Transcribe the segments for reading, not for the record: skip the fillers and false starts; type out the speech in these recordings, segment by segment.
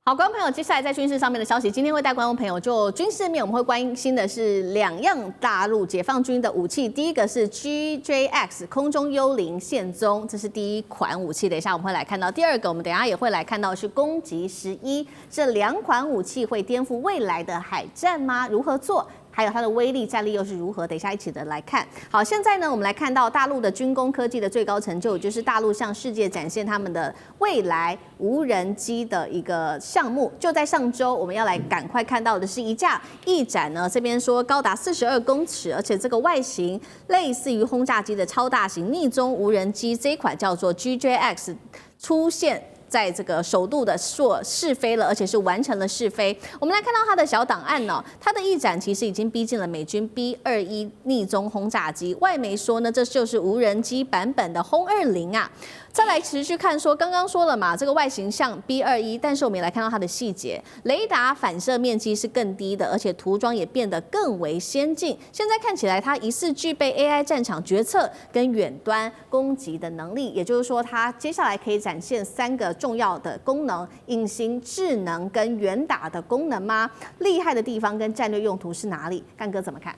好，观众朋友，接下来在军事上面的消息，今天会带观众朋友就军事面，我们会关心的是两样大陆解放军的武器。第一个是 GJX 空中幽灵现踪，这是第一款武器。等一下我们会来看到。第二个，我们等一下也会来看到是攻击11，这两款武器会颠覆未来的海战吗？如何做？还有它的威力、战力又是如何？等一下一起的来看。好，现在呢，我们来看到大陆的军工科技的最高成就，就是大陆向世界展现他们的未来无人机的一个项目。就在上周，我们要来赶快看到的是一架翼展呢，这边说高达42公尺，而且这个外形类似于轰炸机的超大型逆中无人机，这一款叫做 GJX 出现在这个首度的试飞了，而且是完成了试飞。我们来看到它的小档案哦，它的翼展其实已经逼近了美军 B-21逆中轰炸机。外媒说呢，这就是无人机版本的轰20啊。再来持续看说，刚刚说了嘛，这个外形像 B-21，但是我们也来看到它的细节，雷达反射面积是更低的，而且涂装也变得更为先进。现在看起来，它疑似具备 AI 战场决策跟远端攻击的能力，也就是说，它接下来可以展现3个重要的功能：隐形、智能跟远打的功能吗？厉害的地方跟战略用途是哪里？干哥怎么看？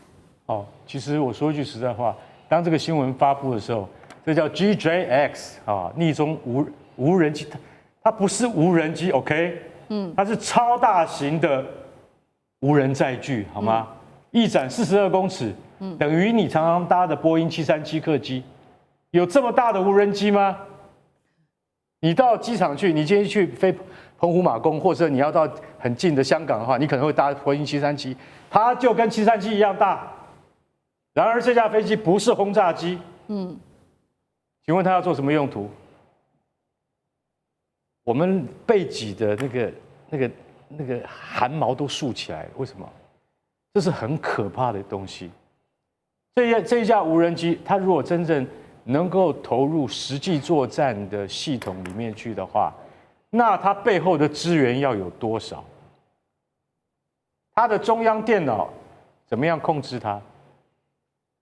其实我说一句实在话，当这个新闻发布的时候，这叫 GJX 逆中无人机，它不是无人机 ，OK， 它是超大型的无人载具，好吗？翼展42公尺，等于你常常搭的波音737客机，有这么大的无人机吗？你到机场去，你今天去飞澎湖马公，或者你要到很近的香港的话，你可能会搭波音737，它就跟737一样大。然而这架飞机不是轰炸机，请问它要做什么用途？我们背脊的那个汗毛都竖起来了，为什么？这是很可怕的东西。这一架无人机，它如果真正能够投入实际作战的系统里面去的话，那它背后的资源要有多少？它的中央电脑怎么样控制它？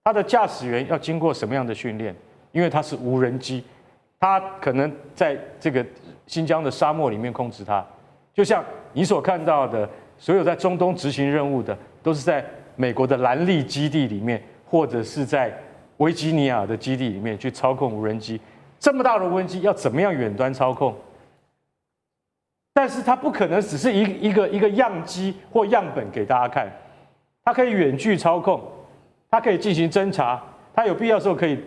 它的驾驶员要经过什么样的训练？因为它是无人机，它可能在这个新疆的沙漠里面控制它，就像你所看到的，所有在中东执行任务的，都是在美国的兰利基地里面，或者是在维吉尼亚的基地里面去操控无人机。这么大的无人机要怎么样远端操控？但是它不可能只是一个样机或样本给大家看，它可以远距操控，它可以进行侦查，它有必要的时候可以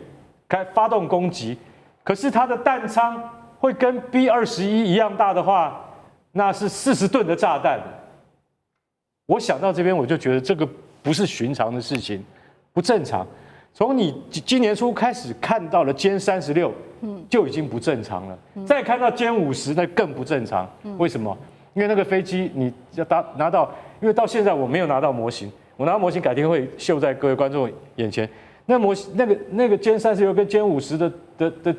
发动攻击。可是它的弹仓会跟 B-21一样大的话，那是40吨的炸弹。我想到这边，我就觉得这个不是寻常的事情，不正常。从你今年初开始看到了歼36，就已经不正常了。再看到歼50，那更不正常。为什么？因为那个飞机你要拿到，因为到现在我没有拿到模型，我拿到模型改天会秀在各位观众眼前。那个歼36跟歼50的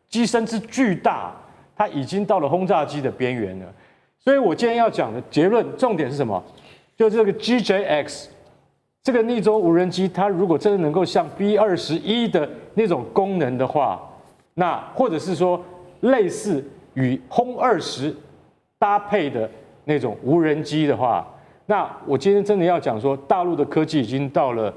机身之巨大，它已经到了轰炸机的边缘了。所以我今天要讲的结论重点是什么？就这个 GJX 这个逆中无人机，它如果真的能够像 B-21的那种功能的话，那或者是说类似与轰20搭配的那种无人机的话，那我今天真的要讲说，大陆的科技已经到了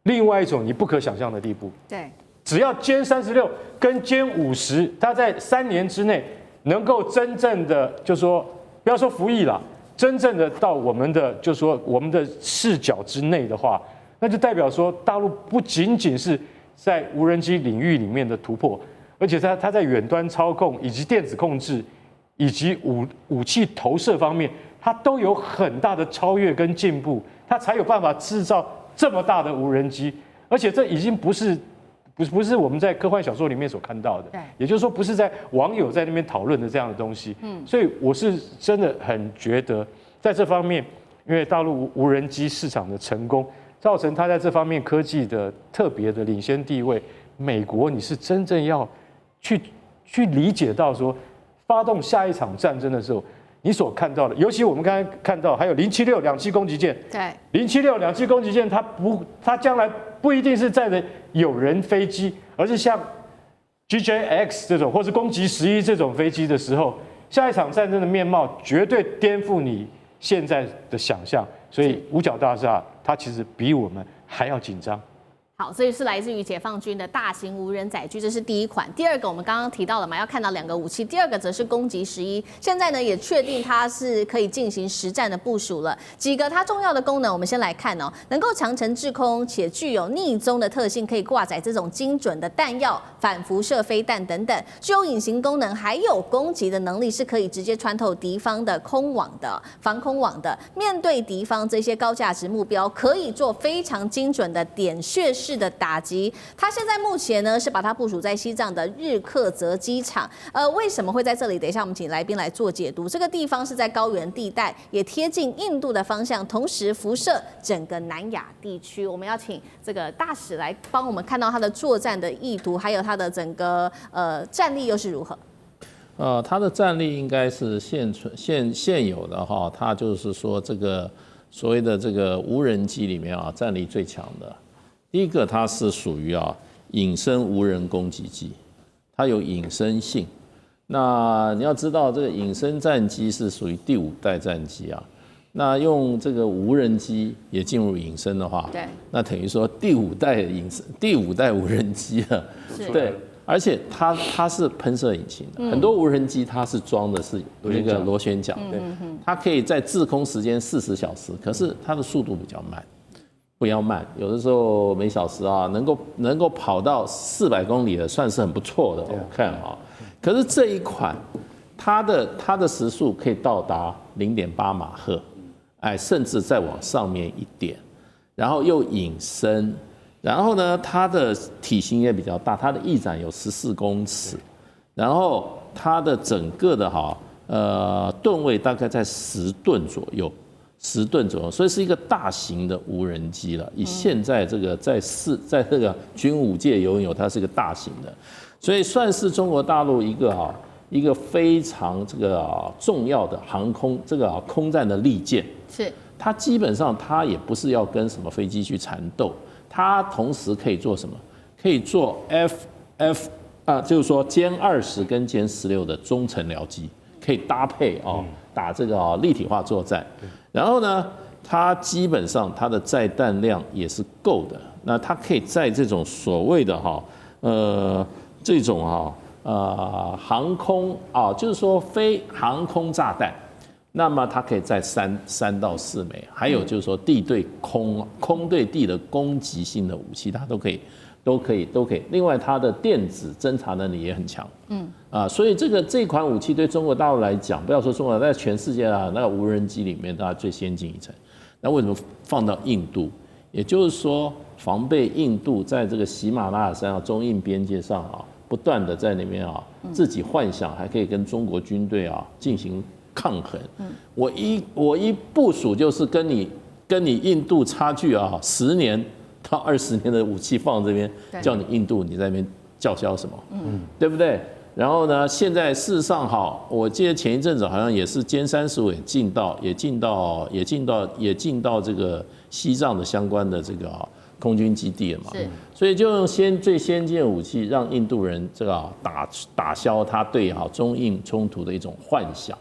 另外一种你不可想象的地步。对，只要歼36跟歼50，它在3年之内能够真正的，就说不要说服役了，真正的到我们的，就说我们的视角之内的话，那就代表说大陆不仅仅是在无人机领域里面的突破，而且它在远端操控以及电子控制以及武器投射方面，它都有很大的超越跟进步，它才有办法制造这么大的无人机。而且这已经不是我们在科幻小说里面所看到的，也就是说不是在网友在那边讨论的这样的东西。所以我是真的很觉得在这方面，因为大陆无人机市场的成功，造成它在这方面科技的特别的领先地位。美国你是真正要去理解到说，发动下一场战争的时候，你所看到的，尤其我们刚才看到还有076两栖攻击舰，对，076两栖攻击舰，它将来不一定是载着有人飞机，而是像 GJX 这种，或是攻击11这种飞机的时候，下一场战争的面貌绝对颠覆你现在的想象。所以五角大厦它其实比我们还要紧张。好，所以是来自于解放军的大型无人载具，这是第一款。第二个我们刚刚提到了嘛，要看到2个武器。第二个则是攻击11，现在呢也确定它是可以进行实战的部署了。几个它重要的功能，我们先来看哦，能够强程制空，且具有匿踪的特性，可以挂载这种精准的弹药、反辐射飞弹等等，具有隐形功能，还有攻击的能力，是可以直接穿透敌方的空网的防空网的。面对敌方这些高价值目标，可以做非常精准的点穴式的打击。它现在目前呢是把它部署在西藏的日喀则机场。为什么会在这里？等一下我们请来宾来做解读。这个地方是在高原地带，也贴近印度的方向，同时辐射整个南亚地区。我们要请这个大使来帮我们看到它的作战的意图，还有它的整个战力又是如何？它的战力应该是现有的哈，它就是说这个所谓的这个无人机里面啊，战力最强的。第一个，它是属于隐身无人攻击机，它有隐身性。那你要知道，这个隐身战机是属于第5代战机啊。那用这个无人机也进入隐身的话，对，那等于说第5代无人机了，对。而且它是喷射引擎的，很多无人机它是装的是那个螺旋桨，对，它可以在滞空时间40小时，可是它的速度比较慢。不要慢，有的时候每小时能够跑到400公里的，算是很不错的。我看啊，可是这一款它的时速可以到达0.8马赫，甚至再往上面一点，然后又隐身，然后呢，它的体型也比较大，它的翼展有14公尺，然后它的整个的吨位大概在10吨左右。10吨左右，所以是一个大型的无人机了。以现在这个在这个军武界拥有，它是一个大型的，所以算是中国大陆一个非常这个重要的航空空战的利剑。是，它基本上它也不是要跟什么飞机去缠斗，它同时可以做什么？可以做就是说歼20跟歼16的中程僚机，可以搭配打这个立体化作战。然后呢，它基本上它的载弹量也是够的。那它可以在这种所谓的这种航空就是说非航空炸弹，那么它可以载3到4枚。还有就是说地对空、空对地的攻击性的武器，它都可以。另外，它的电子侦察能力也很强。所以这款武器对中国大陆来讲，不要说中国，在全世界那个无人机里面，它最先进一层。那为什么放到印度？也就是说，防备印度在这个喜马拉雅山中印边界上不断的在那边自己幻想还可以跟中国军队进行抗衡。我一部署就是跟你印度差距10年到20年的武器放这边，叫你印度你在那边叫嚣什么？对不对？然后呢，现在事实上我记得前一阵子好像也是歼35也进到这个西藏的相关的这个空军基地了嘛。所以就用最先进的武器，让印度人这个打消他对中印冲突的一种幻想。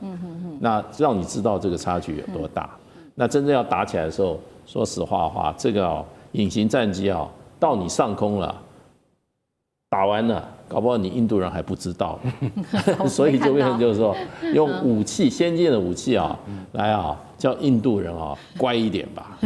那让你知道这个差距有多大。那真正要打起来的时候，说实话这个隐形战机到你上空了，打完了，搞不好你印度人还不知道，所以就变成就是说，用先进的武器来叫印度人乖一点吧。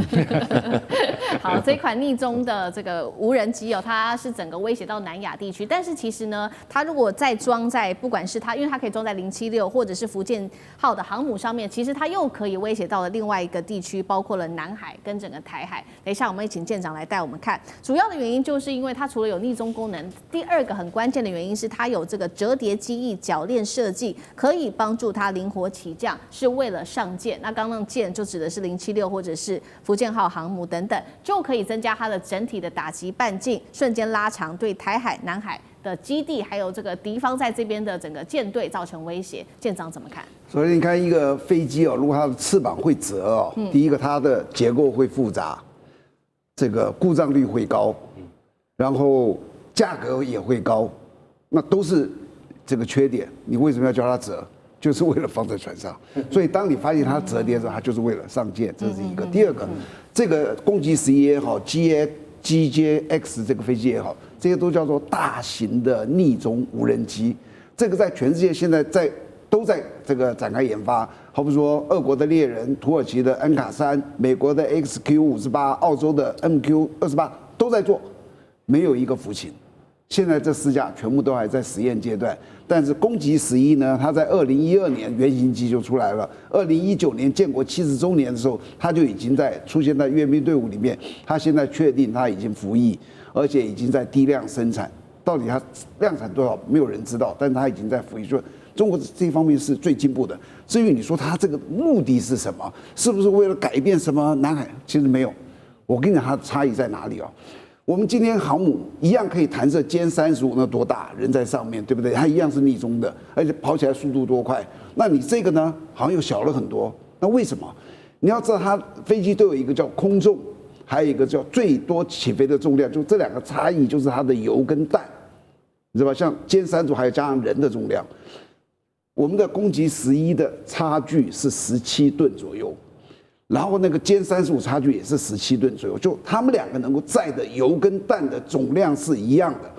好，这款逆中的这个无人机它是整个威胁到南亚地区，但是其实呢，它如果再装在不管是因为它可以装在076或者是福建号的航母上面，其实它又可以威胁到了另外一个地区，包括了南海跟整个台海。等一下我们会请舰长来带我们看，主要的原因就是因为它除了有逆中功能，第二个很关键的原因是它有这个折叠机翼铰链设计，可以帮助它灵活起降，是为了上舰。那刚刚舰就指的是076或者是福建号航母等等，就可以增加它的整体的打击半径，瞬间拉长，对台海、南海的基地还有这个敌方在这边的整个舰队造成威胁。舰长怎么看？所以你看一个飞机如果它的翅膀会折第一个它的结构会复杂，这个故障率会高，然后价格也会高，那都是这个缺点。你为什么要叫它折？就是为了放在船上。所以当你发现它折叠的时候，它就是为了上舰，这是一个。第二个，这个攻击11也好，GJX 这个飞机也好，这些都叫做大型的逆中无人机。这个在全世界现在都在这个展开研发。好比说，俄国的猎人、土耳其的恩卡3、美国的 XQ58、澳洲的 MQ28都在做，没有一个服勤。现在这4架全部都还在实验阶段，但是攻击11呢，它在2012年原型机就出来了，2019年建国70周年的时候，它就已经出现在阅兵队伍里面。它现在确定它已经服役，而且已经在低量生产。到底它量产多少，没有人知道，但是它已经在服役。所以中国这一方面是最进步的。至于你说它这个目的是什么，是不是为了改变什么南海？其实没有。我跟你讲，它的差异在哪里哦？我们今天航母一样可以弹射歼35，那多大，人在上面，对不对？它一样是逆中的，而且跑起来速度多快。那你这个呢，好像又小了很多。那为什么？你要知道，它飞机都有一个叫空重，还有一个叫最多起飞的重量，就这2个差异，就是它的油跟弹，你知道吧？像歼35还有加上人的重量，我们的攻击11的差距是17吨左右。然后那个歼35差距也是17吨左右，就他们2个能够载的油跟弹的总量是一样的。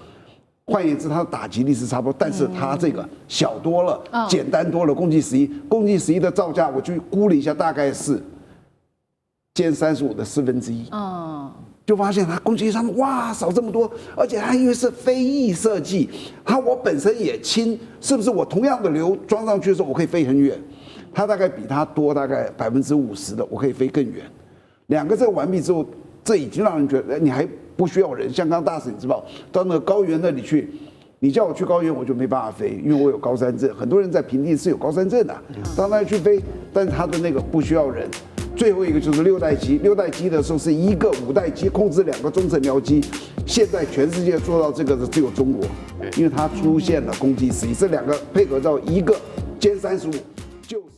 换言之，它的打击力是差不多，但是它这个小多了，简单多了。攻击11的造价我去估了一下，大概是歼35的1/4。就发现它攻击上面哇少这么多，而且它因为是飞翼设计，我本身也轻，是不是？我同样的流装上去的时候，我可以飞很远。它大概比它多大概50%的，我可以飞更远。2个这个完毕之后，这已经让人觉得你还不需要人。像刚大使你知道，到那个高原那里去，你叫我去高原我就没办法飞，因为我有高山症。很多人在平地是有高山症的，到那里去飞，但是它的那个不需要人。最后一个就是6代机，6代机的时候是一个5代机控制2个中程僚机，现在全世界做到这个的只有中国，因为它出现了攻击11，这2个配合到一个歼35，就是。